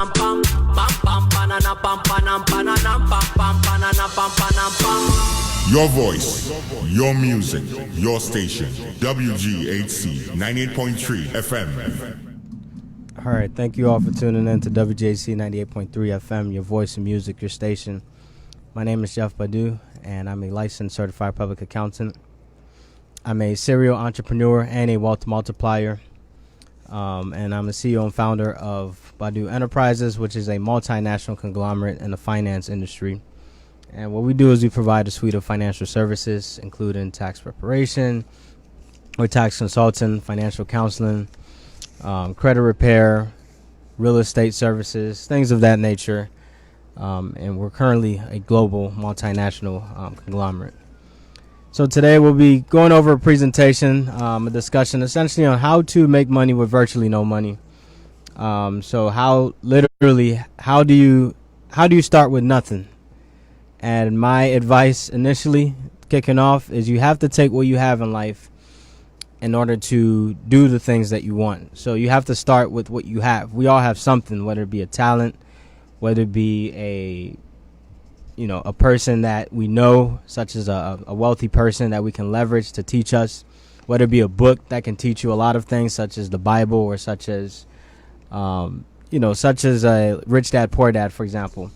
Your voice, your music, your station. WGHC 98.3 FM. All right, thank you all for tuning in to WJC 98.3 FM, your voice and music, your station. My name is Jeff Badu, and I'm a licensed certified public accountant. I'm a serial entrepreneur and a wealth multiplier, and I'm the CEO and founder of Badu Enterprises, which is a multinational conglomerate in the finance industry. And what we do is we provide a suite of financial services, including tax preparation, or tax consulting, financial counseling, credit repair, real estate services, things of that nature. And we're currently a global multinational conglomerate. So today we'll be going over a presentation, a discussion essentially on how to make money with virtually no money. So how do you start with nothing? And my advice initially kicking off is you have to take what you have in life in order to do the things that you want. So you have to start with what you have. We all have something, whether it be a talent, whether it be a person that we know, such as a wealthy person that we can leverage to teach us, whether it be a book that can teach you a lot of things, such as the Bible, or such as a Rich Dad, Poor Dad, for example.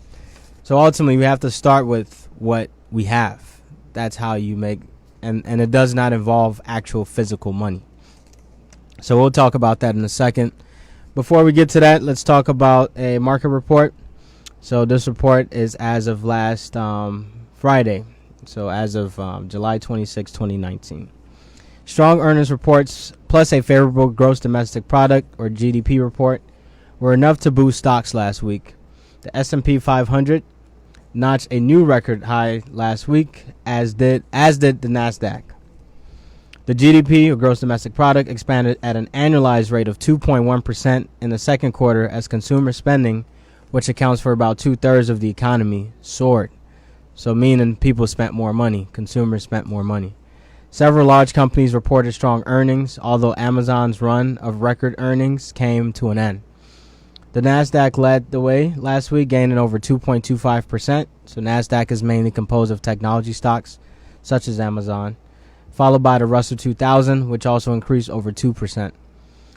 So ultimately, we have to start with what we have. That's how you make, and it does not involve actual physical money. So we'll talk about that in a second. Before we get to that, let's talk about a market report. So this report is as of last Friday, so as of July 26, 2019. Strong earnings reports plus a favorable gross domestic product, or GDP report, were enough to boost stocks last week. The S&P 500 notched a new record high last week, as did the NASDAQ. The GDP, or gross domestic product, expanded at an annualized rate of 2.1% in the second quarter as consumer spending, which accounts for about 2/3 of the economy, soared. So meaning people spent more money, consumers spent more money. Several large companies reported strong earnings, although Amazon's run of record earnings came to an end. The NASDAQ led the way last week, gaining over 2.25%. So NASDAQ is mainly composed of technology stocks, such as Amazon, followed by the Russell 2000, which also increased over 2%.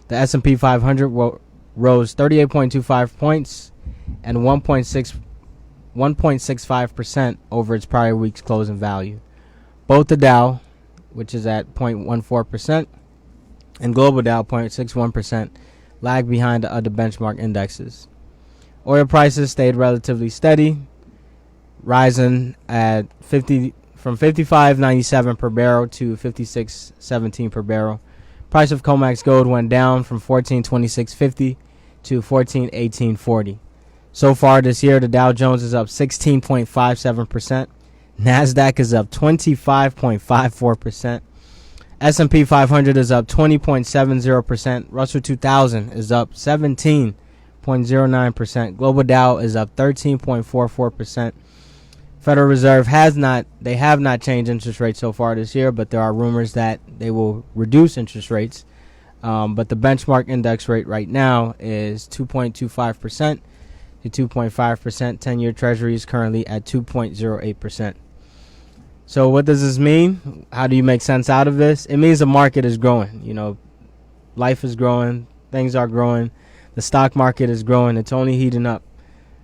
The S&P 500 rose 38.25 points and 1.65% over its prior week's closing value. Both the Dow, which is at 0.14%, and Global Dow 0.61%, lag behind the other benchmark indexes. Oil prices stayed relatively steady, rising at from $55.97 per barrel to $56.17 per barrel. Price of COMEX gold went down from $1426.50 to $1418.40. So far this year, the Dow Jones is up 16.57%. NASDAQ is up 25.54%. S&P 500 is up 20.70%. Russell 2000 is up 17.09%. Global Dow is up 13.44%. Federal Reserve have not changed interest rates so far this year, but there are rumors that they will reduce interest rates. But the benchmark index rate right now is 2.25% to 2.5%. 10-year Treasury is currently at 2.08%. So what does this mean? How do you make sense out of this? It means the market is growing. Life is growing. Things are growing. The stock market is growing. It's only heating up.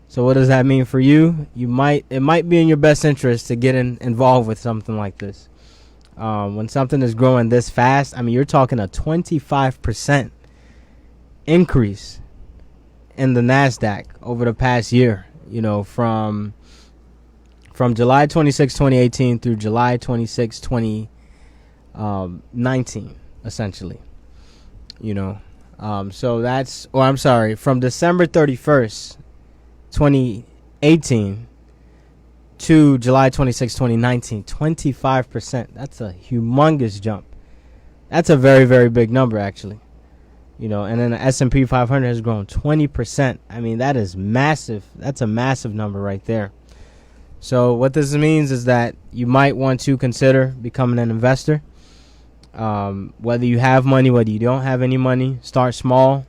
So what does that mean for you? It might be in your best interest to get involved with something like this. When something is growing this fast, you're talking a 25% increase in the NASDAQ over the past year, from July 26, 2018 through July 26, 2019, essentially. From December 31st, 2018 to July 26, 2019, 25%. That's a humongous jump. That's a very, very big number, actually. And then the S&P 500 has grown 20%. That is massive. That's a massive number right there. So what this means is that you might want to consider becoming an investor. Whether you have money, whether you don't have any money, start small,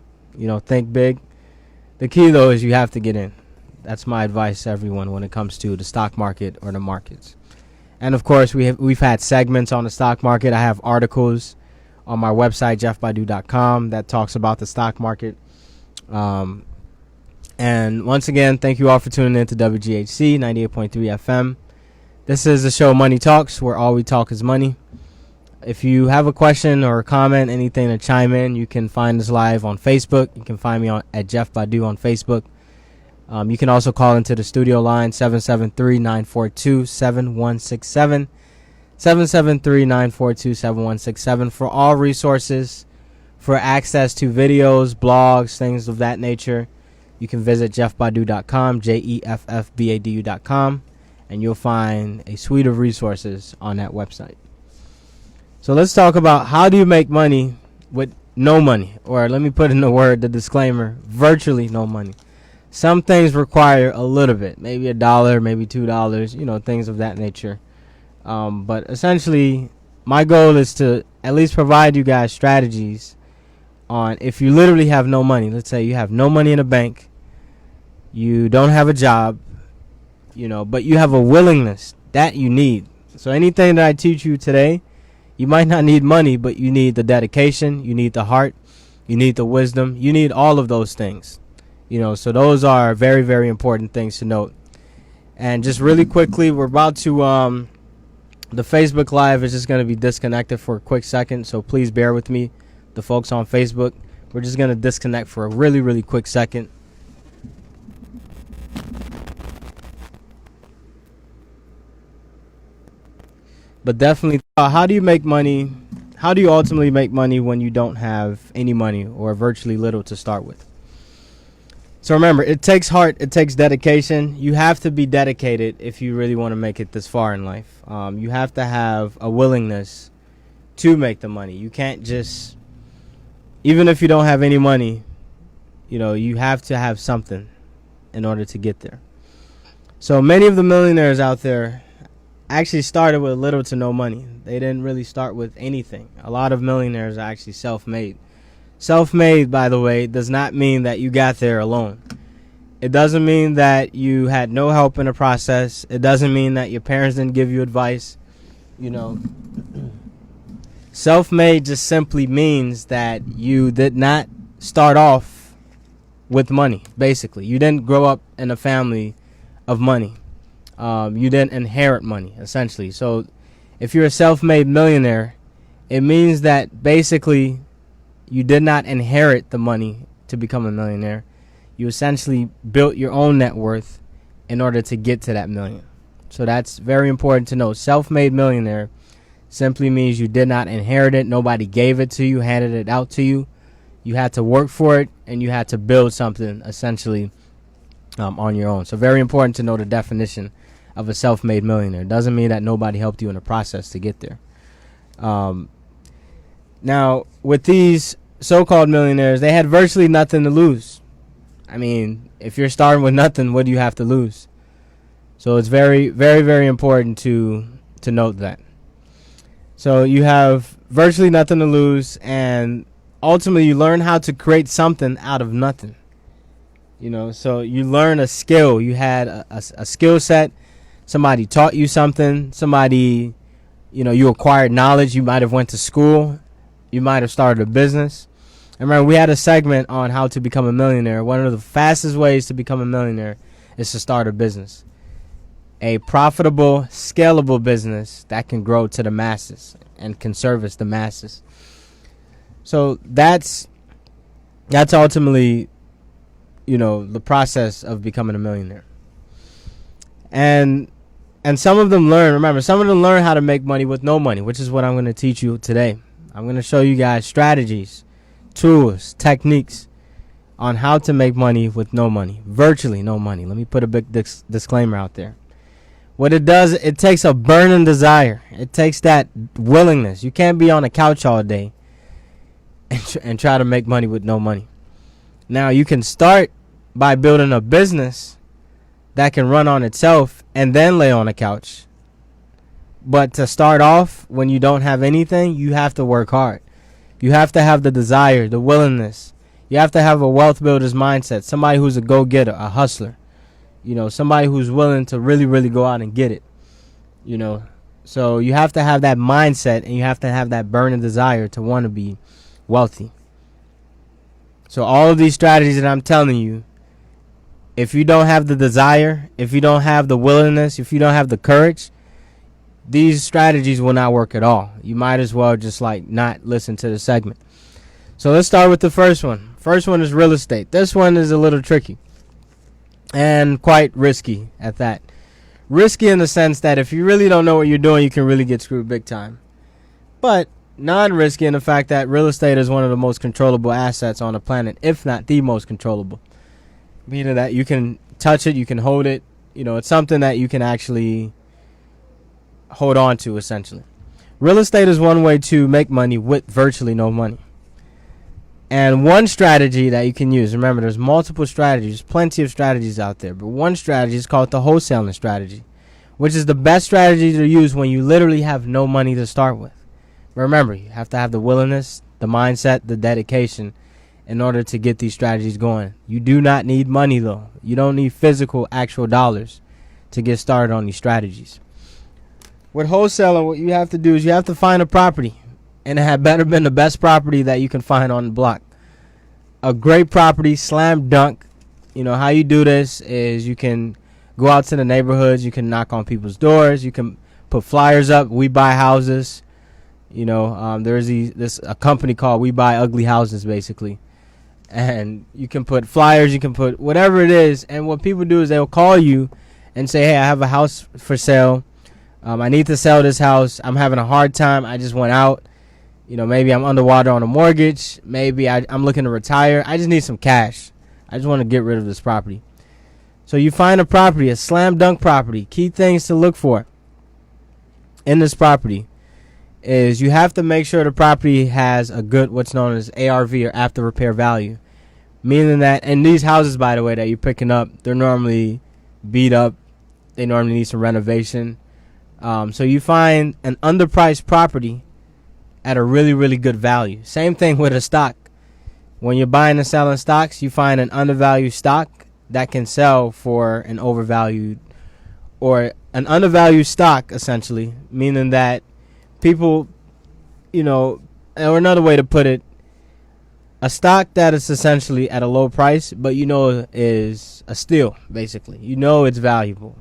think big. The key, though, is you have to get in. That's my advice to everyone when it comes to the stock market or the markets. And, of course, we've had segments on the stock market. I have articles on my website, jeffbadu.com, that talks about the stock market. And once again, thank you all for tuning in to WGHC 98.3 FM. This is the show Money Talks, where all we talk is money. If you have a question or a comment, anything to chime in, you can find us live on Facebook. You can find me at Jeff Badu on Facebook. You can also call into the studio line, 773-942-7167. 773-942-7167 for all resources, for access to videos, blogs, things of that nature. You can visit jeffbadu.com, jeffbadu.com, and you'll find a suite of resources on that website. So let's talk about how do you make money with no money, or let me put in the disclaimer, virtually no money. Some things require a little bit, maybe $1, maybe $2, things of that nature. But essentially, my goal is to at least provide you guys strategies on if you literally have no money. Let's say you have no money in the bank, you don't have a job, but you have a willingness that you need. So anything that I teach you today, you might not need money, but you need the dedication, you need the heart, you need the wisdom, you need all of those things. So those are very, very important things to note. And just really quickly, we're about to the Facebook Live is just going to be disconnected for a quick second, so please bear with me, the folks on Facebook. We're just going to disconnect for a really, really quick second. But definitely, how do you make money? How do you ultimately make money when you don't have any money or virtually little to start with? So remember, it takes heart, it takes dedication. You have to be dedicated if you really want to make it this far in life. You have to have a willingness to make the money. You can't just, even if you don't have any money, you have to have something in order to get there. So many of the millionaires out there actually started with little to no money. They didn't really start with anything. A lot of millionaires are actually self-made. Self-made, by the way, does not mean that you got there alone. It doesn't mean that you had no help in the process. It doesn't mean that your parents didn't give you advice. Self-made just simply means that you did not start off with money, basically. You didn't grow up in a family of money. You didn't inherit money, essentially. So if you're a self-made millionaire, it means that basically you did not inherit the money to become a millionaire. You essentially built your own net worth in order to get to that million. So that's very important to know. Self-made millionaire simply means you did not inherit it. Nobody gave it to you, handed it out to you. You had to work for it, and you had to build something essentially on your own. So very important to know the definition of a self-made millionaire. Doesn't mean that nobody helped you in the process to get there. Now, with these so-called millionaires, they had virtually nothing to lose. I mean, if you're starting with nothing, what do you have to lose? So it's very, very, very important to note that. So you have virtually nothing to lose, and ultimately you learn how to create something out of nothing. So you learn a skill. You had a skill set. Somebody taught you something. Somebody, you acquired knowledge. You might have went to school. You might have started a business. I remember we had a segment on how to become a millionaire. One of the fastest ways to become a millionaire is to start a business. A profitable, scalable business that can grow to the masses and can service the masses. So that's ultimately, the process of becoming a millionaire. And some of them learn how to make money with no money, which is what I'm going to teach you today. I'm going to show you guys strategies, tools, techniques on how to make money with no money, virtually no money. Let me put a big disclaimer out there. What it does, it takes a burning desire. It takes that willingness. You can't be on a couch all day and try to make money with no money. Now, you can start by building a business that can run on itself and then lay on a couch. But to start off, when you don't have anything, you have to work hard. You have to have the desire, the willingness. You have to have a wealth builder's mindset, somebody who's a go-getter, a hustler, somebody who's willing to really, really go out and get it, So you have to have that mindset, and you have to have that burning desire to want to be wealthy. So all of these strategies that I'm telling you, if you don't have the desire, if you don't have the willingness, if you don't have the courage, these strategies will not work at all. You might as well just not listen to the segment. So let's start with the first one. First one is real estate. This one is a little tricky and quite risky at that. Risky in the sense that if you really don't know what you're doing, you can really get screwed big time. But non-risky in the fact that real estate is one of the most controllable assets on the planet, if not the most controllable. Meaning that you can touch it, you can hold it. It's something that you can actually hold on to, essentially. Real estate is one way to make money with virtually no money. And one strategy that you can use, remember, there's multiple strategies, plenty of strategies out there, but one strategy is called the wholesaling strategy, which is the best strategy to use when you literally have no money to start with. But remember, you have to have the willingness, the mindset, the dedication in order to get these strategies going. You do not need money, though. You don't need physical, actual dollars to get started on these strategies. With wholesaling, what you have to do is you have to find a property, and it had better been the best property that you can find on the block. A great property, slam dunk. How you do this is you can go out to the neighborhoods, you can knock on people's doors, you can put flyers up. We buy houses. There's a company called We Buy Ugly Houses, basically. And you can put flyers, you can put whatever it is. And what people do is they'll call you and say, hey, I have a house for sale. I need to sell this house. I'm having a hard time. I just went out. Maybe I'm underwater on a mortgage. Maybe I'm looking to retire. I just need some cash. I just want to get rid of this property. So you find a property, a slam dunk property. Key things to look for in this property is you have to make sure the property has a good, what's known as ARV, or after repair value. Meaning that, and these houses, by the way, that you're picking up, they're normally beat up. They normally need some renovation. So you find an underpriced property at a really, really good value. Same thing with a stock. When you're buying and selling stocks, you find an undervalued stock that can sell for an overvalued, or an undervalued stock, essentially, meaning that people, or another way to put it, a stock that is essentially at a low price, but is a steal, basically. It's valuable.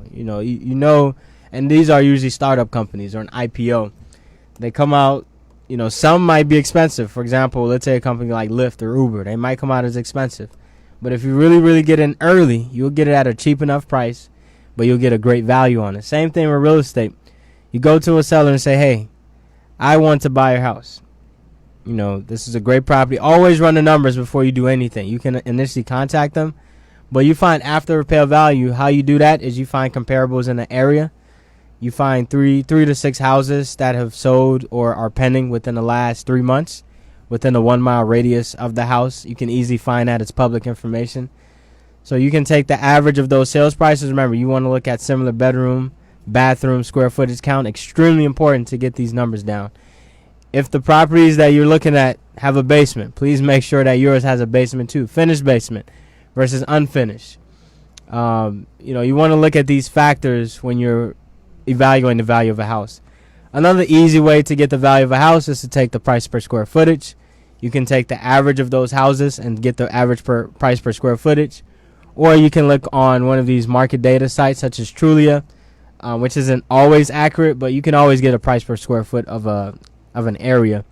And these are usually startup companies or an IPO. They come out, some might be expensive. For example, let's say a company like Lyft or Uber, they might come out as expensive. But if you really, really get in early, you'll get it at a cheap enough price, but you'll get a great value on it. Same thing with real estate. You go to a seller and say, hey, I want to buy your house. This is a great property. Always run the numbers before you do anything. You can initially contact them, but you find after repair value. How you do that is you find comparables in the area. You find three to six houses that have sold or are pending within the last 3 months, within a 1 mile radius of the house. You can easily find that. It's public information. So you can take the average of those sales prices. Remember, you want to look at similar bedroom, bathroom, square footage count. Extremely important to get these numbers down. If the properties that you're looking at have a basement, please make sure that yours has a basement too. Finished basement versus unfinished. You want to look at these factors when you're evaluating the value of a house. Another easy way to get the value of a house is to take the price per square footage. You can take the average of those houses and get the average price per square footage. Or you can look on one of these market data sites such as Trulia, which isn't always accurate, but you can always get a price per square foot of an area.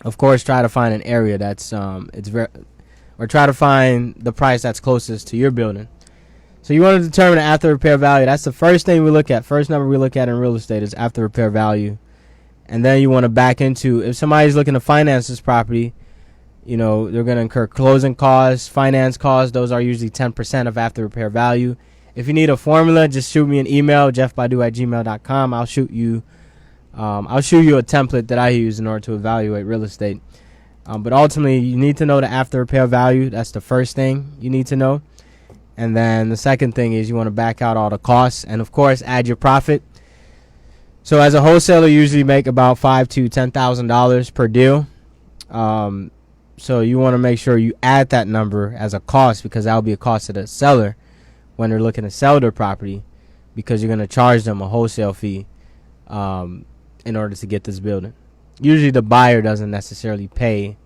Of course, try to find an area that's try to find the price that's closest to your building. So you want to determine the after repair value. That's the first thing we look at. First number we look at in real estate is after repair value. And then you want to back into, if somebody's looking to finance this property, they're going to incur closing costs, finance costs. Those are usually 10% of after repair value. If you need a formula, just shoot me an email, jeffbadu@gmail.com. I'll shoot you a template that I use in order to evaluate real estate. But ultimately, you need to know the after repair value. That's the first thing you need to know. And then the second thing is you want to back out all the costs and, of course, add your profit. So as a wholesaler, you usually make about $5,000 to $10,000 per deal. So you want to make sure you add that number as a cost, because that will be a cost to the seller when they're looking to sell their property, because you're going to charge them a wholesale fee in order to get this building. Usually the buyer doesn't necessarily pay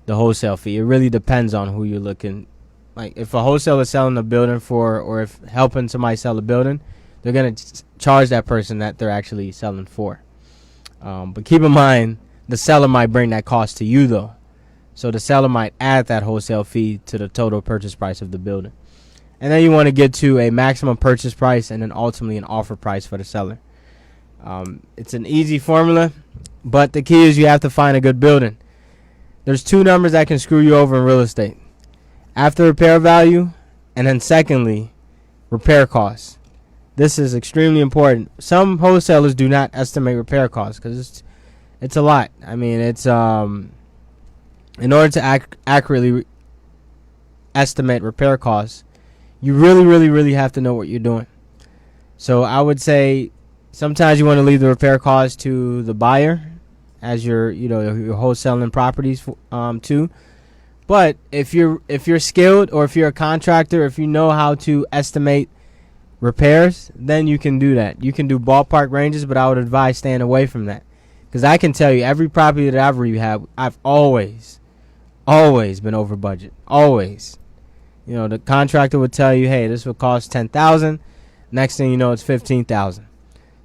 the wholesale fee. It really depends on who you're looking. Like if a wholesaler is selling a building for, or if helping somebody sell a building, they're going to charge that person that they're actually selling for. But keep in mind, the seller might bring that cost to you though. So the seller might add that wholesale fee to the total purchase price of the building. And then you want to get to a maximum purchase price and then ultimately an offer price for the seller. It's an easy formula, but the key is you have to find a good building. There's two numbers that can screw you over in real estate. After repair value, and then secondly, repair costs. This is extremely important. Some wholesalers do not estimate repair costs because it's a lot. I mean, it's in order to accurately estimate repair costs, you really have to know what you're doing. So I would say sometimes you want to leave the repair costs to the buyer as you're wholesaling properties too. But if you're skilled, or if you're a contractor, if you know how to estimate repairs, then you can do that. You can do ballpark ranges, but I would advise staying away from that, because I can tell you every property that I've rehabbed, I've always been over budget. Always. The contractor would tell you, hey, this will cost $10,000. Next thing you know, it's $15,000.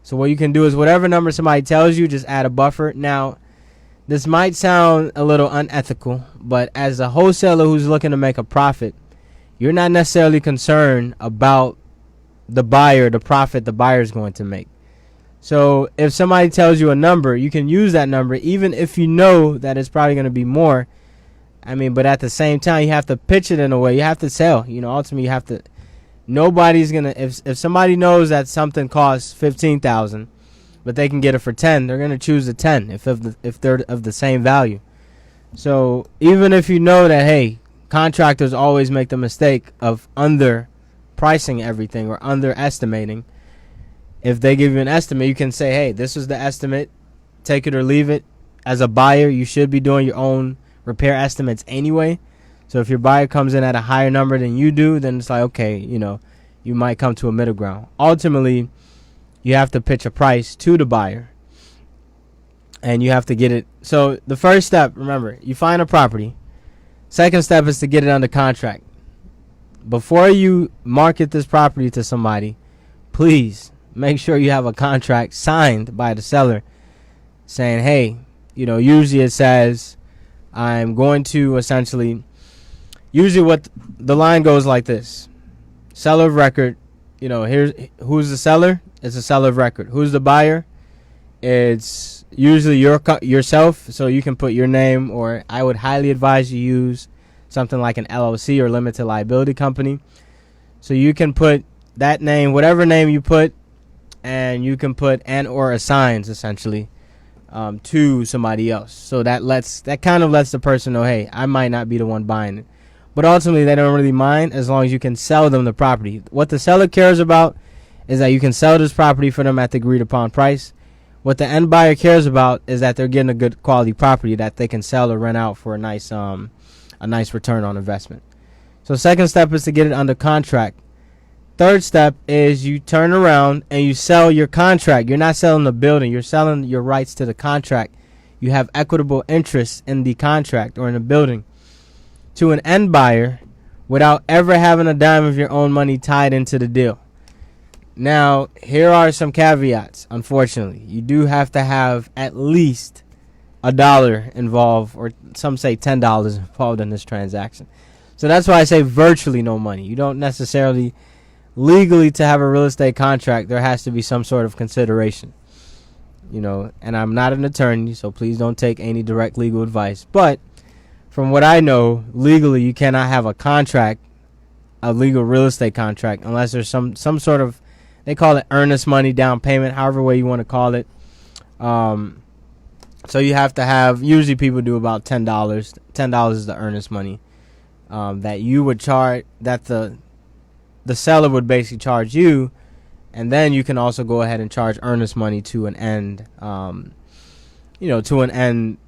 So what you can do is whatever number somebody tells you, just add a buffer. Now, this might sound a little unethical, but as a wholesaler who's looking to make a profit, you're not necessarily concerned about the profit the buyer is going to make. So if somebody tells you a number, you can use that number, even if you know that it's probably going to be more. I mean, but at the same time, you have to pitch it in a way. You have to sell. Ultimately, you have to. Nobody's gonna. If somebody knows that something costs $15,000, but they can get it for 10, they're gonna choose the 10 if they're of the same value. So even if you know that, hey, contractors always make the mistake of underpricing everything or underestimating. If they give you an estimate, you can say, hey, this is the estimate. Take it or leave it. As a buyer, you should be doing your own repair estimates anyway. So if your buyer comes in at a higher number than you do, then it's like, okay, you might come to a middle ground. Ultimately, you have to pitch a price to the buyer, and you have to get it. So the first step, remember, you find a property. Second step is to get it under contract. Before you market this property to somebody, please make sure you have a contract signed by the seller saying, hey, usually it says, I'm going to essentially, usually what the line goes like this. Seller of record, here's who's the seller? It's a seller of record. Who's the buyer? It's usually yourself, so you can put your name, or I would highly advise you use something like an LLC or limited liability company. So you can put that name, whatever name you put, and you can put and or assigns essentially to somebody else. So that kind of lets the person know, hey, I might not be the one buying it. But ultimately, they don't really mind as long as you can sell them the property. What the seller cares about is that you can sell this property for them at the agreed upon price. What the end buyer cares about is that they're getting a good quality property that they can sell or rent out for a nice return on investment. So second step is to get it under contract. Third step is you turn around and you sell your contract. You're not selling the building. You're selling your rights to the contract. You have equitable interest in the contract or in the building to an end buyer without ever having a dime of your own money tied into the deal. Now, here are some caveats. Unfortunately, you do have to have at least $1 involved, or some say $10 involved in this transaction. So that's why I say virtually no money. You don't necessarily legally, to have a real estate contract, there has to be some sort of consideration. And I'm not an attorney, so please don't take any direct legal advice. But from what I know, legally, you cannot have a legal real estate contract, unless there's some sort of, they call it earnest money down payment, however way you want to call it. So you have to have, usually people do about $10. $10 is the earnest money that you would charge, that the seller would basically charge you, and then you can also go ahead and charge earnest money to an end, to an end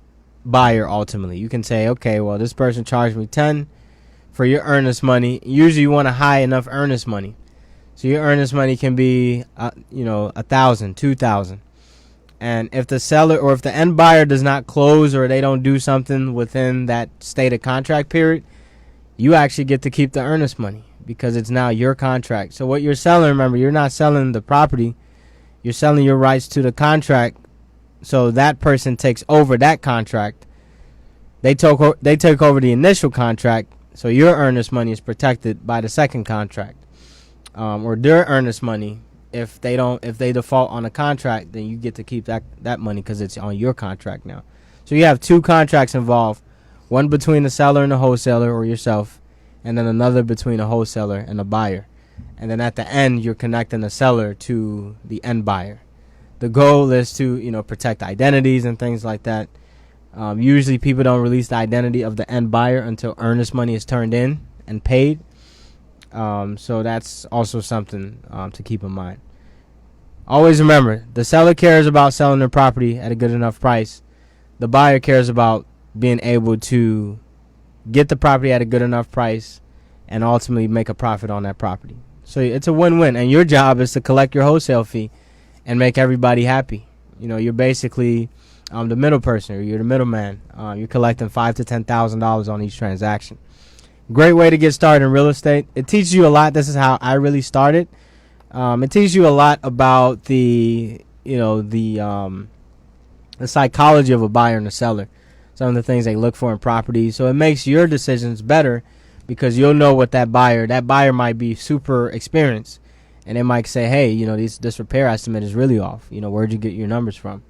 buyer ultimately. You can say, okay, well, this person charged me 10 for your earnest money. Usually you want a high enough earnest money. So your earnest money can be, $1,000, $2,000. And if the seller or if the end buyer does not close or they don't do something within that stated contract period, you actually get to keep the earnest money because it's now your contract. So what you're selling, remember, you're not selling the property. You're selling your rights to the contract. So that person takes over that contract. They take over the initial contract. So your earnest money is protected by the second contract, or their earnest money. If they default on a contract, then you get to keep that money because it's on your contract now. So you have two contracts involved, one between the seller and the wholesaler or yourself, and then another between a wholesaler and a buyer. And then at the end, you're connecting the seller to the end buyer. The goal is to, protect identities and things like that. Usually people don't release the identity of the end buyer until earnest money is turned in and paid. So that's also something to keep in mind. Always remember, the seller cares about selling their property at a good enough price. The buyer cares about being able to get the property at a good enough price and ultimately make a profit on that property. So it's a win-win. And your job is to collect your wholesale fee and make everybody happy. You're basically the middle person, or you're the middleman. You're collecting $5,000 to $10,000 on each transaction. Great way to get started in real estate. It teaches you a lot. This is how I really started. It teaches you a lot about the psychology of a buyer and a seller. Some of the things they look for in properties. So it makes your decisions better because you'll know what that buyer might be super experienced. And they might say, hey, this repair estimate is really off. Where'd you get your numbers from?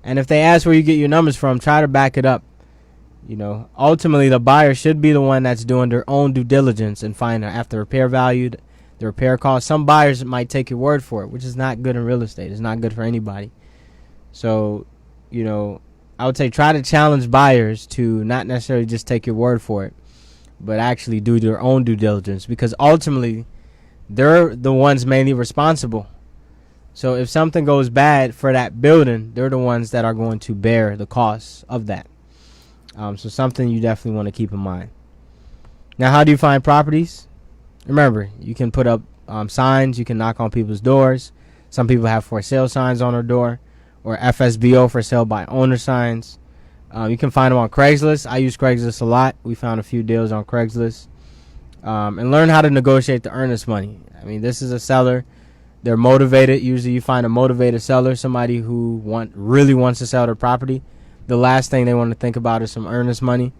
And if they ask where you get your numbers from, try to back it up. Ultimately, the buyer should be the one that's doing their own due diligence and find after repair value, the repair cost. Some buyers might take your word for it, which is not good in real estate. It's not good for anybody. So, I would say try to challenge buyers to not necessarily just take your word for it, but actually do their own due diligence, because ultimately they're the ones mainly responsible. So if something goes bad for that building, they're the ones that are going to bear the costs of that. So something you definitely want to keep in mind. Now, how do you find properties? Remember, you can put up signs. You can knock on people's doors. Some people have for sale signs on their door, or FSBO, for sale by owner signs. You can find them on Craigslist. I use Craigslist a lot. We found a few deals on Craigslist. And learn how to negotiate the earnest money. I mean, this is a seller. They're motivated. Usually you find a motivated seller, somebody who really wants to sell their property. The last thing they want to think about is some earnest money.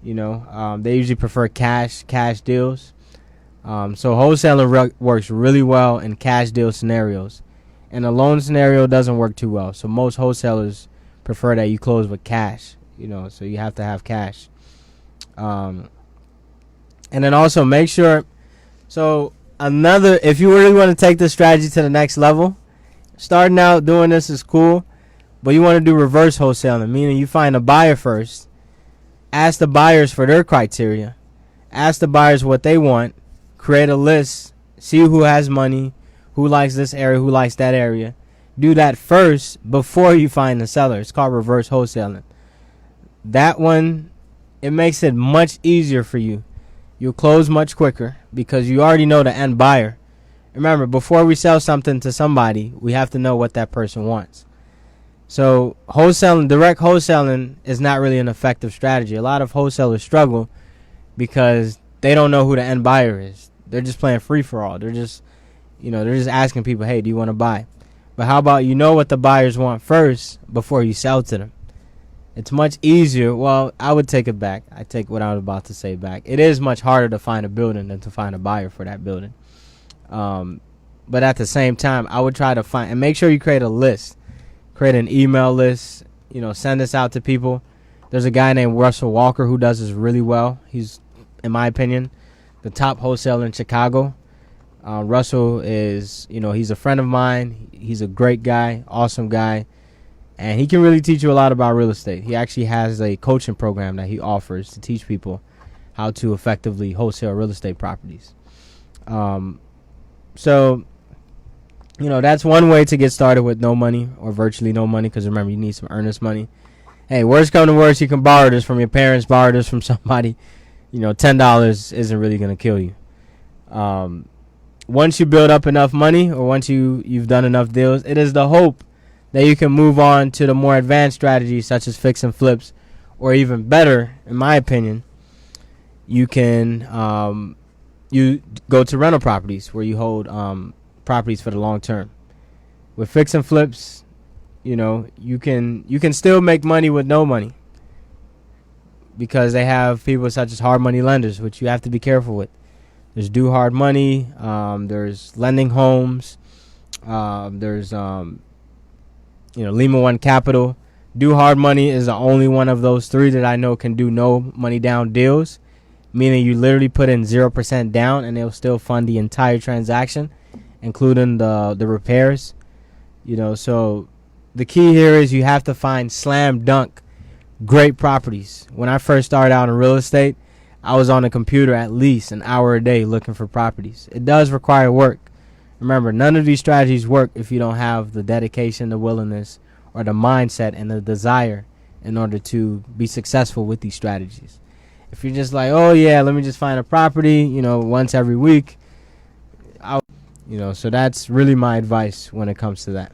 They usually prefer cash deals. So wholesaling works really well in cash deal scenarios. And a loan scenario doesn't work too well. So most wholesalers prefer that you close with cash. So you have to have cash. And then also make sure. So if you really want to take this strategy to the next level, starting out doing this is cool, but you want to do reverse wholesaling, meaning you find a buyer first, ask the buyers for their criteria, ask the buyers what they want, create a list, see who has money, who likes this area, who likes that area. Do that first before you find the seller. It's called reverse wholesaling. That one, it makes it much easier for you. You'll close much quicker because you already know the end buyer. Remember, before we sell something to somebody, we have to know what that person wants. So direct wholesaling is not really an effective strategy. A lot of wholesalers struggle because they don't know who the end buyer is. They're just playing free for all. They're just asking people, hey, do you want to buy? But how about what the buyers want first before you sell to them? It's much easier. Well, I would take it back. I take what I was about to say back. It is much harder to find a building than to find a buyer for that building. But at the same time, I would try to find and make sure you create a list. Create an email list. Send this out to people. There's a guy named Russell Walker who does this really well. He's, in my opinion, the top wholesaler in Chicago. Russell is, he's a friend of mine. He's a great guy, awesome guy. And he can really teach you a lot about real estate. He actually has a coaching program that he offers to teach people how to effectively wholesale real estate properties. So, that's one way to get started with no money or virtually no money, because remember, you need some earnest money. Hey, worst come to worst, you can borrow this from your parents, borrow this from somebody. $10 isn't really going to kill you. Once you build up enough money, or once you've done enough deals, it is the hope that you can move on to the more advanced strategies such as fix and flips, or even better, in my opinion, you can you go to rental properties where you hold properties for the long term. With fix and flips, you can still make money with no money, because they have people such as hard money lenders, which you have to be careful with. There's do hard money. There's lending homes. There's Lima One Capital. Do hard money is the only one of those three that I know can do no money down deals, meaning you literally put in 0% down and they'll still fund the entire transaction, including the repairs. So the key here is you have to find slam dunk great properties. When I first started out in real estate, I was on the computer at least an hour a day looking for properties. It does require work. Remember, none of these strategies work if you don't have the dedication, the willingness, or the mindset and the desire in order to be successful with these strategies. If you're just like, oh yeah, let me just find a property, once every week, so that's really my advice when it comes to that.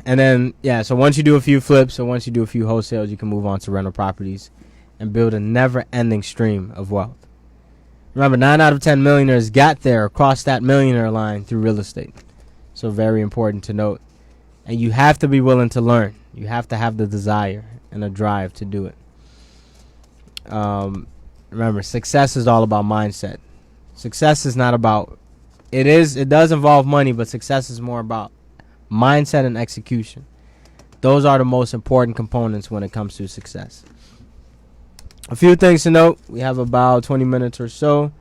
And then, so once you do a few flips, or once you do a few wholesales, you can move on to rental properties and build a never-ending stream of wealth. Remember, 9 out of 10 millionaires got there or crossed that millionaire line through real estate. So very important to note. And you have to be willing to learn. You have to have the desire and the drive to do it. Remember, success is all about mindset. Success is not about, it does involve money, but success is more about mindset and execution. Those are the most important components when it comes to success. A few things to note. We have about 20 minutes or so,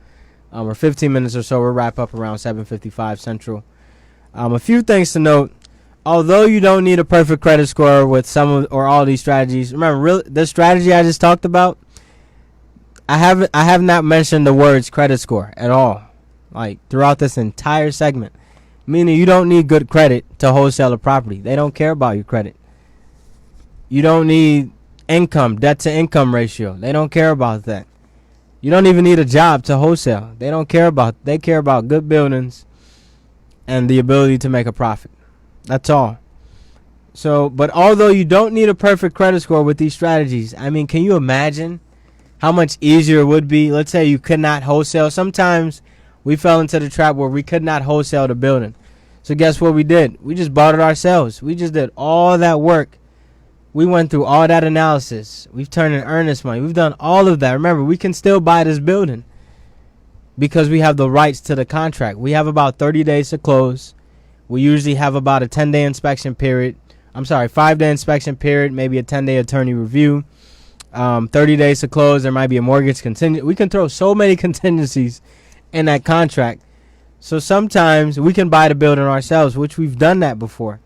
or 15 minutes or so. We'll wrap up around 7:55 Central. A few things to note. Although you don't need a perfect credit score with some or all these strategies, remember, this strategy I just talked about, I have not mentioned the words credit score at all, like throughout this entire segment. Meaning you don't need good credit to wholesale a property. They don't care about your credit. You don't need income, debt to income ratio. They don't care about that. You don't even need a job to wholesale. They care about good buildings and the ability to make a profit. That's all. So, but although you don't need a perfect credit score with these strategies, can you imagine how much easier it would be? Let's say you could not wholesale. Sometimes we fell into the trap where we could not wholesale the building. So guess what we did? We just bought it ourselves. We just did all that work. We went through all that analysis. We've turned in earnest money. We've done all of that. Remember, we can still buy this building because we have the rights to the contract. We have about 30 days to close. We usually have about a 10-day inspection period. 5-day inspection period, maybe a 10-day attorney review. 30 days to close. There might be a mortgage contingent. We can throw so many contingencies in that contract. So sometimes we can buy the building ourselves, which we've done that before.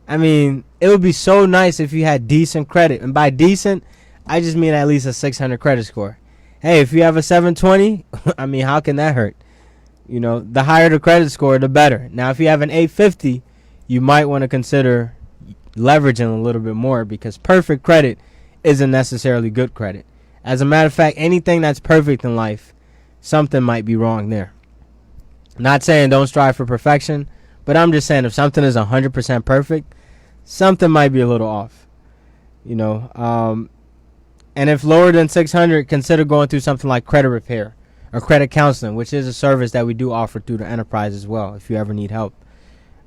It would be so nice if you had decent credit. And by decent, I just mean at least a 600 credit score. Hey, if you have a 720, how can that hurt? The higher the credit score, the better. Now, if you have an 850, you might want to consider leveraging a little bit more, because perfect credit isn't necessarily good credit. As a matter of fact, anything that's perfect in life, something might be wrong there. Not saying don't strive for perfection, but I'm just saying if something is 100% perfect, something might be a little off. And if lower than 600, consider going through something like credit repair or credit counseling, which is a service that we do offer through the enterprise as well if you ever need help.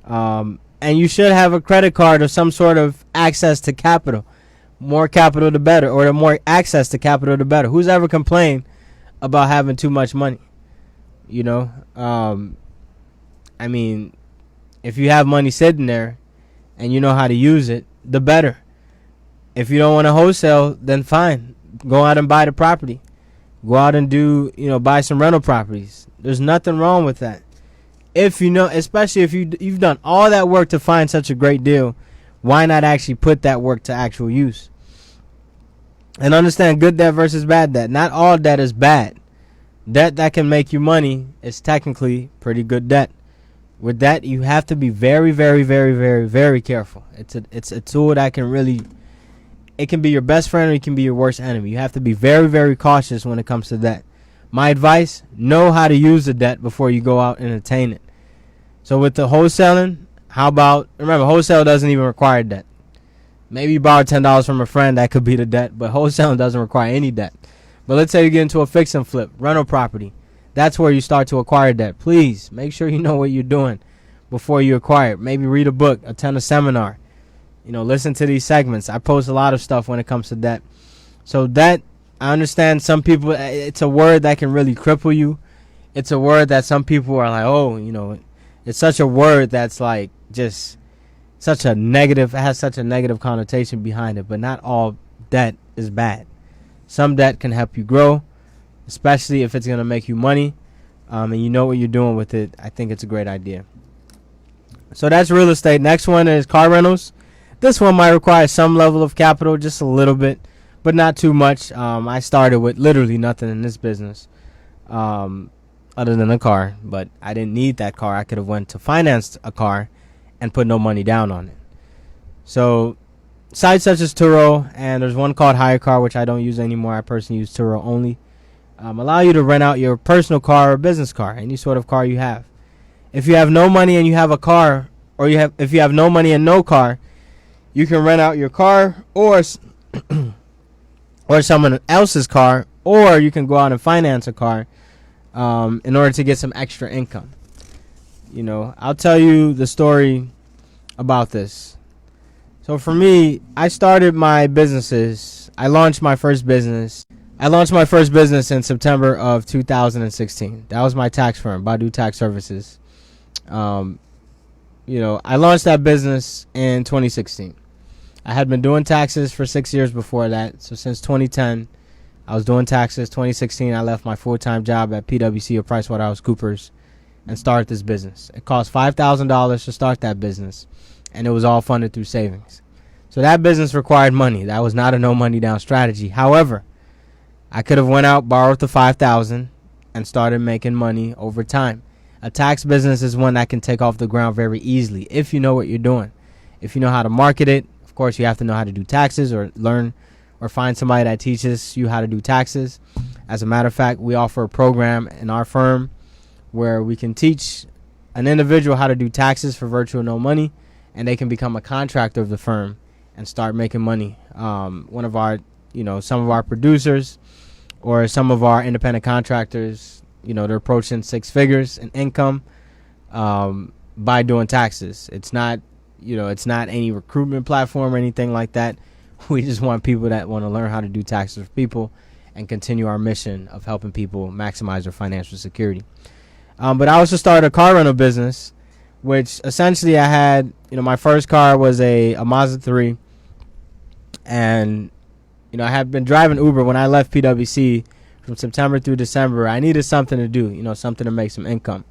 And you should have a credit card or some sort of access to capital. More capital the better, or the more access to capital the better. Who's ever complained about having too much money? If you have money sitting there and you know how to use it, the better. If you don't want to wholesale, then fine. Go out and buy the property. Go out and buy some rental properties. There's nothing wrong with that. Especially if you've done all that work to find such a great deal, why not actually put that work to actual use? And understand good debt versus bad debt. Not all debt is bad. Debt that can make you money is technically pretty good debt. With that, you have to be very, very, very, very, very careful. It's a tool that can really, it can be your best friend or it can be your worst enemy. You have to be very, very cautious when it comes to that. My advice, know how to use the debt before you go out and attain it. So with the wholesaling, how about, remember, wholesale doesn't even require debt. Maybe you borrow $10 from a friend, that could be the debt, but wholesaling doesn't require any debt. But let's say you get into a fix and flip, rental property. That's where you start to acquire debt. Please make sure you know what you're doing before you acquire it. Maybe read a book, attend a seminar, listen to these segments. I post a lot of stuff when it comes to debt. So debt, I understand some people, it's a word that can really cripple you. It's a word that some people are like, oh, it's such a word that's like just such a negative, it has such a negative connotation behind it. But not all debt is bad. Some debt can help you grow, especially if it's going to make you money, and you know what you're doing with it. I think it's a great idea. So that's real estate. Next one is car rentals. This one might require some level of capital, just a little bit, but not too much. I started with literally nothing in this business other than a car, but I didn't need that car. I could have went to finance a car and put no money down on it. So sites such as Turo, and there's one called Hire Car, which I don't use anymore. I personally use Turo only. Allow you to rent out your personal car or business car, any sort of car you have. If you have no money and you have a car, or if you have no money and no car, you can rent out your car or someone else's car, or you can go out and finance a car in order to get some extra income. I'll tell you the story about this. So for me, I started my businesses. I launched my first business in September of 2016. That was my tax firm, Badu Tax Services. I launched that business in 2016. I had been doing taxes for 6 years before that. So since 2010, I was doing taxes. 2016, I left my full-time job at PwC or PricewaterhouseCoopers and started this business. It cost $5,000 to start that business, and it was all funded through savings. So that business required money. That was not a no money down strategy. However, I could have went out, borrowed the $5,000, and started making money over time. A tax business is one that can take off the ground very easily if you know what you're doing. If you know how to market it, of course, you have to know how to do taxes or learn or find somebody that teaches you how to do taxes. As a matter of fact, we offer a program in our firm where we can teach an individual how to do taxes for virtual no money, and they can become a contractor of the firm and start making money. One of our, some of our producers or some of our independent contractors, they're approaching six figures in income by doing taxes. It's not, it's not any recruitment platform or anything like that. We just want people that want to learn how to do taxes for people and continue our mission of helping people maximize their financial security. But I also started a car rental business, which essentially I had, my first car was a Mazda 3. And, I had been driving Uber when I left PwC from September through December. I needed something to do, something to make some income.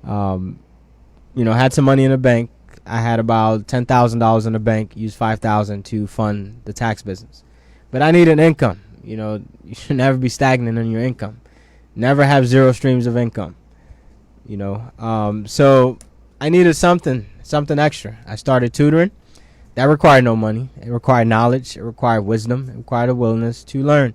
Had some money in the bank. I had about $10,000 in the bank, used $5,000 to fund the tax business. But I needed income. You should never be stagnant on your income. Never have zero streams of income. So I needed something extra. I started tutoring. That required no money. It required knowledge. It required wisdom. It required a willingness to learn.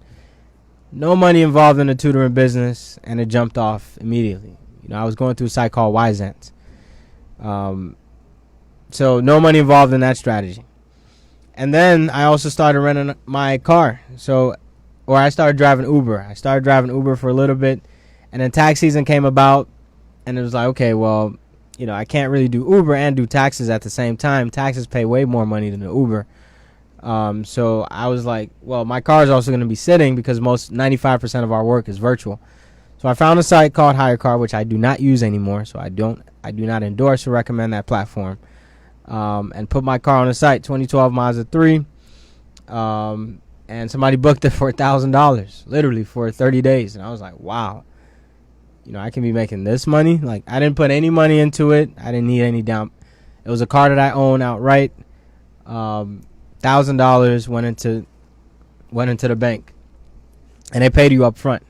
No money involved in the tutoring business, and it jumped off immediately. I was going through a site called Wisant. So no money involved in that strategy. And then I also started renting my car. I started driving Uber. I started driving Uber for a little bit, and then tax season came about, and it was like, okay, well, I can't really do Uber and do taxes at the same time. Taxes pay way more money than the Uber. So I was like, well, my car is also going to be sitting because 95% of our work is virtual. So I found a site called Hire Car, which I do not use anymore. So I do not endorse or recommend that platform. And put my car on the site, 2012 Mazda 3. And somebody booked it for $1,000, literally for 30 days. And I was like, wow. I can be making this money. Like, I didn't put any money into it. I didn't need any down. It was a car that I own outright. $1,000 went into the bank, and they paid you up front.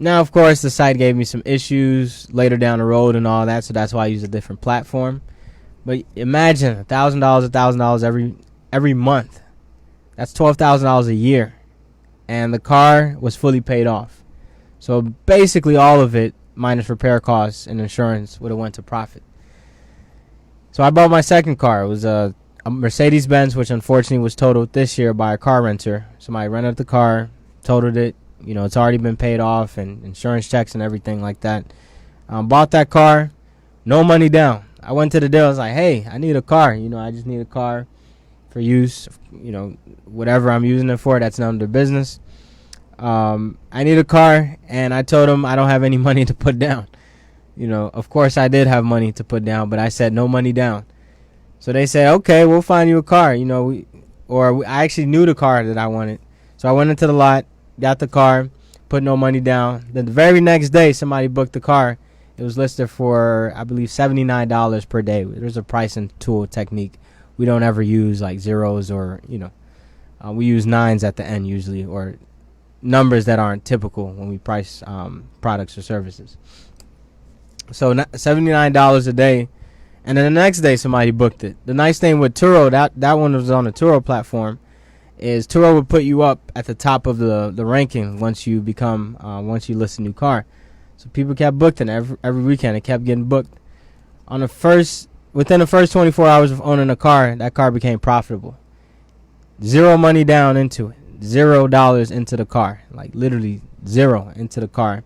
Now, of course, the site gave me some issues later down the road and all that, so that's why I use a different platform. But imagine $1,000 every month. That's $12,000 a year, and the car was fully paid off. So basically, all of it minus repair costs and insurance would have went to profit. So I bought my second car. It was a Mercedes-Benz, which unfortunately was totaled this year by a car renter. Somebody rented the car, totaled it. You know, it's already been paid off and insurance checks and everything like that. Bought that car, no money down. I went to the dealer. I was like, hey, I need a car. You know, I just need a car for use. You know, whatever I'm using it for, that's none of their business. I need a car, and I told them I don't have any money to put down. You know, of course I did have money to put down, but I said no money down. So they said, okay, we'll find you a car. You know, I actually knew the car that I wanted. So I went into the lot, got the car, put no money down. Then the very next day, somebody booked the car. It was listed for, I believe, $79 per day. There's a pricing tool technique. We don't ever use like zeros or, you know, we use nines at the end usually, or numbers that aren't typical when we price products or services. So $79 a day. And then the next day somebody booked it. The nice thing with Turo, that one was on the Turo platform, is Turo would put you up at the top of the ranking once you list a new car. So people kept booking every weekend. It kept getting booked. Within the first 24 hours of owning a car, that car became profitable. Zero money down into it. $0 into the car. Like literally zero into the car,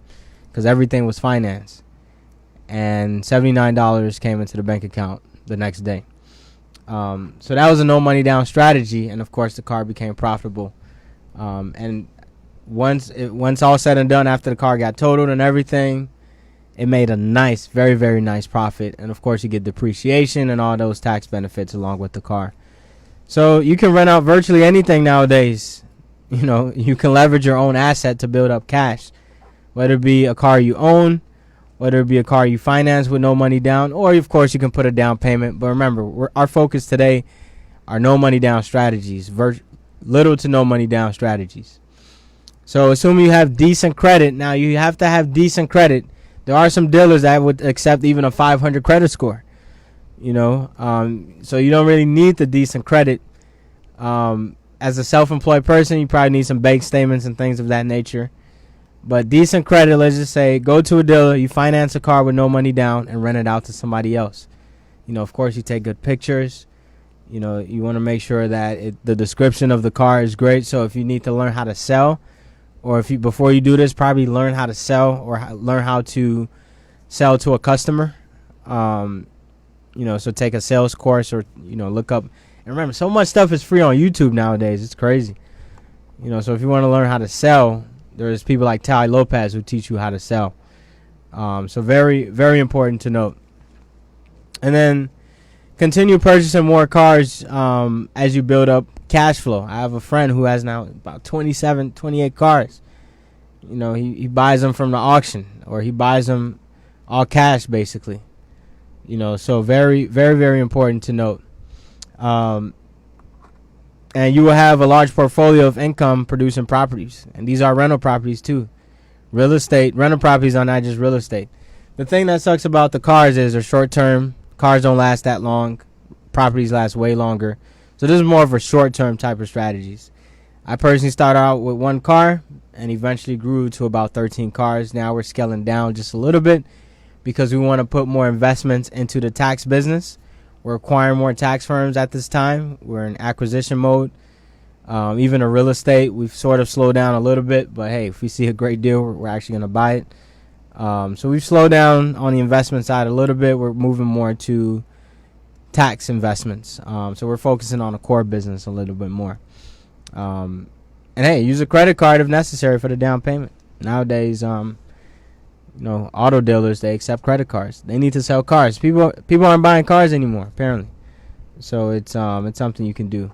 because everything was financed. And $79 came into the bank account the next day. So that was a no money down strategy, and of course the car became profitable. And once all said and done, after the car got totaled and everything, it made a nice, very, very nice profit. And of course you get depreciation and all those tax benefits along with the car. So you can rent out virtually anything nowadays. You know, you can leverage your own asset to build up cash, whether it be a car you own, whether it be a car you finance with no money down, or of course you can put a down payment. But remember, our focus today are no money down strategies, little to no money down strategies. So assuming you have decent credit, now you have to have decent credit. There are some dealers that would accept even a 500 credit score, you know, so you don't really need the decent credit. As a self-employed person, you probably need some bank statements and things of that nature. But decent credit, let's just say, go to a dealer, you finance a car with no money down and rent it out to somebody else. You know, of course, you take good pictures. You know, you want to make sure that the description of the car is great. So if you need to learn how to sell, or before you do this, probably learn how to sell or learn how to sell to a customer. You know, so take a sales course, or, you know, look up. And remember, so much stuff is free on YouTube nowadays. It's crazy. You know, so if you want to learn how to sell, there's people like Ty Lopez who teach you how to sell. So very, very important to note. And then continue purchasing more cars as you build up cash flow. I have a friend who has now about 27, 28 cars. You know, he buys them from the auction, or he buys them all cash, basically. You know, so very, very, very important to note. And you will have a large portfolio of income producing properties. And these are rental properties too. Real estate, rental properties are not just real estate. The thing that sucks about the cars is they're short term. Cars don't last that long. Properties last way longer. So this is more of a short term type of strategies. I personally started out with one car and eventually grew to about 13 cars. Now we're scaling down just a little bit because we want to put more investments into the tax business. We're acquiring more tax firms at this time. We're in acquisition mode. Even in real estate, we've sort of slowed down a little bit. But, hey, if we see a great deal, we're actually going to buy it. So we've slowed down on the investment side a little bit. We're moving more to tax investments. So we're focusing on the core business a little bit more. And, hey, use a credit card if necessary for the down payment. Nowadays, you know, auto dealers, they accept credit cards. They need to sell cars. People aren't buying cars anymore, apparently. So it's something you can do.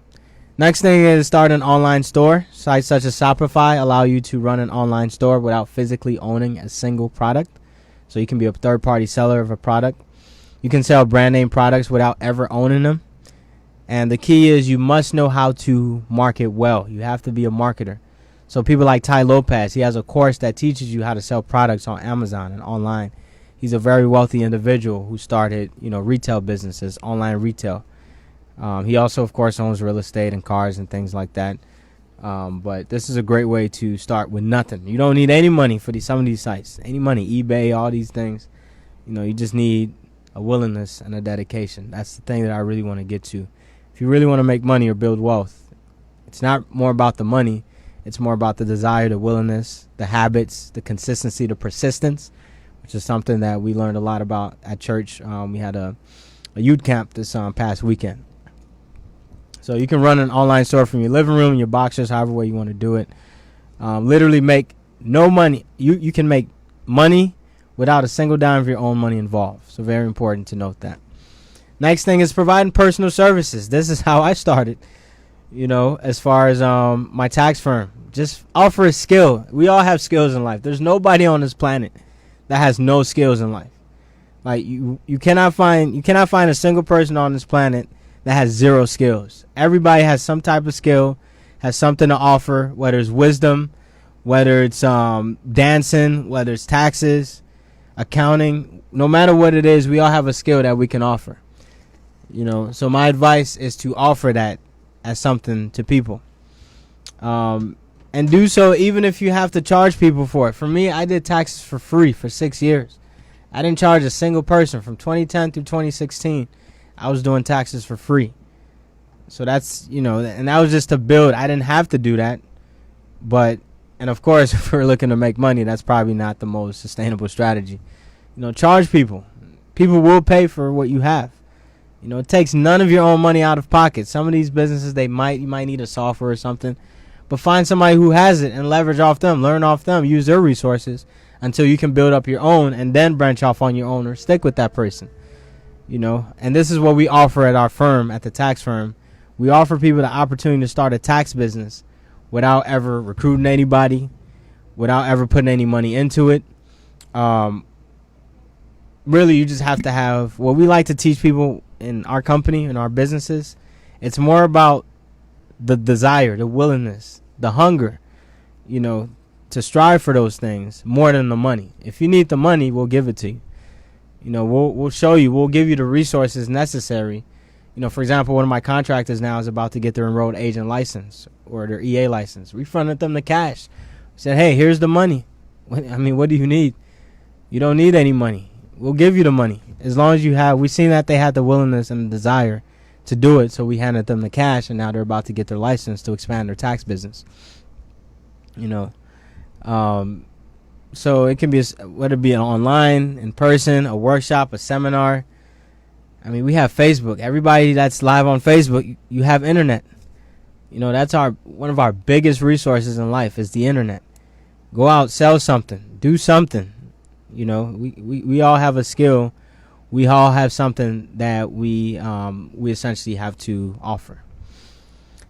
Next thing is start an online store. Sites such as Shopify allow you to run an online store without physically owning a single product. So you can be a third-party seller of a product. You can sell brand name products without ever owning them. And the key is you must know how to market well. You have to be a marketer. So people like Ty Lopez, he has a course that teaches you how to sell products on Amazon and online. He's a very wealthy individual who started, retail businesses, online retail. He also, of course, owns real estate and cars and things like that. But this is a great way to start with nothing. You don't need any money for some of these sites. Any money, eBay, all these things. You just need a willingness and a dedication. That's the thing that I really want to get to. If you really want to make money or build wealth, it's not more about the money. It's more about the desire, the willingness, the habits, the consistency, the persistence, which is something that we learned a lot about at church. We had a youth camp this past weekend. So you can run an online store from your living room, your boxers, however way you want to do it. Literally make no money. You can make money without a single dime of your own money involved. So very important to note that. Next thing is providing personal services. This is how I started. As far as my tax firm, just offer a skill. We all have skills in life. There's nobody on this planet that has no skills in life. Like you cannot find a single person on this planet that has zero skills. Everybody has some type of skill, has something to offer, whether it's wisdom, whether it's dancing, whether it's taxes, accounting. No matter what it is, we all have a skill that we can offer. So my advice is to offer that as something to people, and do so even if you have to charge people for it. For me, I did taxes for free for 6 years. I didn't charge a single person from 2010 through 2016. I was doing taxes for free. So that's, and that was just to build. I didn't have to do that. And of course, if we're looking to make money, that's probably not the most sustainable strategy. Charge people. People will pay for what you have. It takes none of your own money out of pocket. Some of these businesses, you might need a software or something, but find somebody who has it and leverage off them, learn off them, use their resources until you can build up your own and then branch off on your own or stick with that person. And this is what we offer at our firm, at the tax firm. We offer people the opportunity to start a tax business without ever recruiting anybody, without ever putting any money into it. Really, you just have to have what we like to teach people in our company, in our businesses. It's more about the desire, the willingness, the hunger, to strive for those things more than the money. If you need the money, we'll give it to you. We'll show you, we'll give you the resources necessary. For example, one of my contractors now is about to get their enrolled agent license or their EA license. We fronted them the cash. We said, hey, here's the money. What do you need? You don't need any money. We'll give you the money. As long as you have, we've seen that they had the willingness and the desire to do it. So we handed them the cash, and now they're about to get their license to expand their tax business. So it can be, whether it be an online, in person, a workshop, a seminar. We have Facebook. Everybody that's live on Facebook, you have internet. That's one of our biggest resources in life is the internet. Go out, sell something, do something. We all have a skill. We all have something that we essentially have to offer.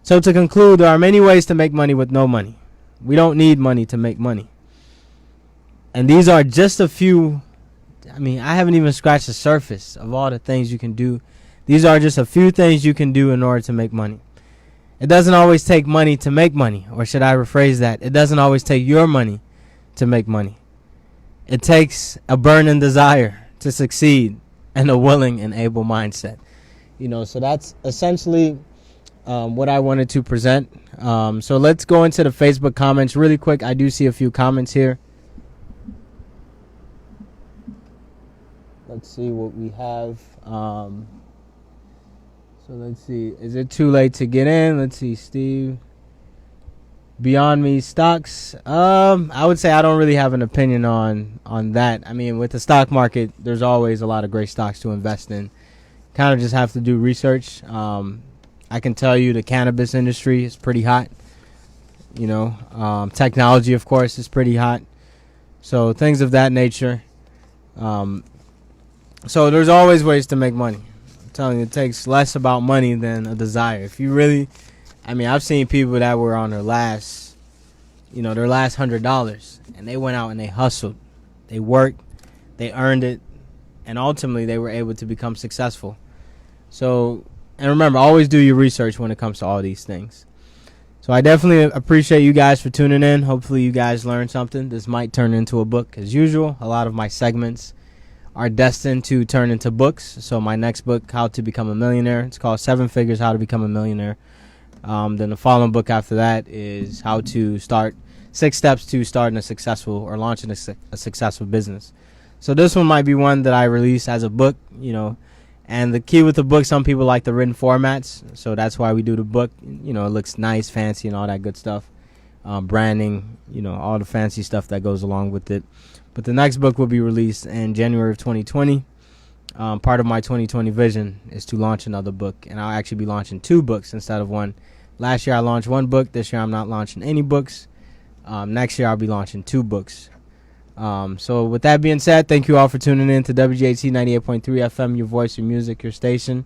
So to conclude, there are many ways to make money with no money. We don't need money to make money. And these are just a few. I haven't even scratched the surface of all the things you can do. These are just a few things you can do in order to make money. It doesn't always take money to make money. Or should I rephrase that? It doesn't always take your money to make money. It takes a burning desire to succeed and a willing and able mindset. So that's essentially what I wanted to present. So let's go into the Facebook comments really quick. I do see a few comments here. Let's see what we have. So let's see. Is it too late to get in? Let's see, Steve. Beyond Me stocks. I would say I don't really have an opinion on that. With the stock market, there's always a lot of great stocks to invest in. Kind of just have to do research. I can tell you the cannabis industry is pretty hot. Technology, of course, is pretty hot. So things of that nature. So there's always ways to make money. I'm telling you, it takes less about money than a desire. If you really, I've seen people that were on their last $100, and they went out and they hustled. They worked, they earned it, and ultimately they were able to become successful. So, and remember, always do your research when it comes to all these things. So I definitely appreciate you guys for tuning in. Hopefully you guys learned something. This might turn into a book as usual. A lot of my segments are destined to turn into books. So my next book, How to Become a Millionaire, it's called 7 Figures, How to Become a Millionaire. Then the following book after that is How to Start 6 Steps to Starting a Successful or Launching a Successful Business. So this one might be one that I release as a book, And the key with the book, some people like the written formats, so that's why we do the book. It looks nice, fancy, and all that good stuff. Branding, all the fancy stuff that goes along with it. But the next book will be released in January of 2020. Part of my 2020 vision is to launch another book, and I'll actually be launching 2 books instead of 1. Last year I launched 1 book. This year I'm not launching any books. Next year I'll be launching 2 books. So with that being said, thank you all for tuning in to WJT 98.3 FM, your voice, your music, your station.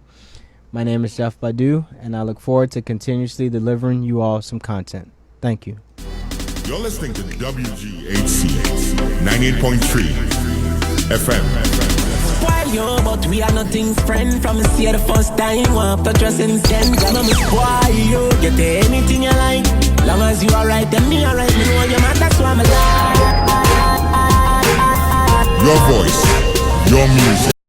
My name is Jeff Badu, and I look forward to continuously delivering you all some content. Thank you. You're listening to WGHC 98.3 FM. Spoil you, but we are nothing's friend. From see the first time, want to trust in them. Tell me spoil you, get anything you like. Long as you are right, then me alright. Me know you man, that's why I'm alive. Your voice, your music.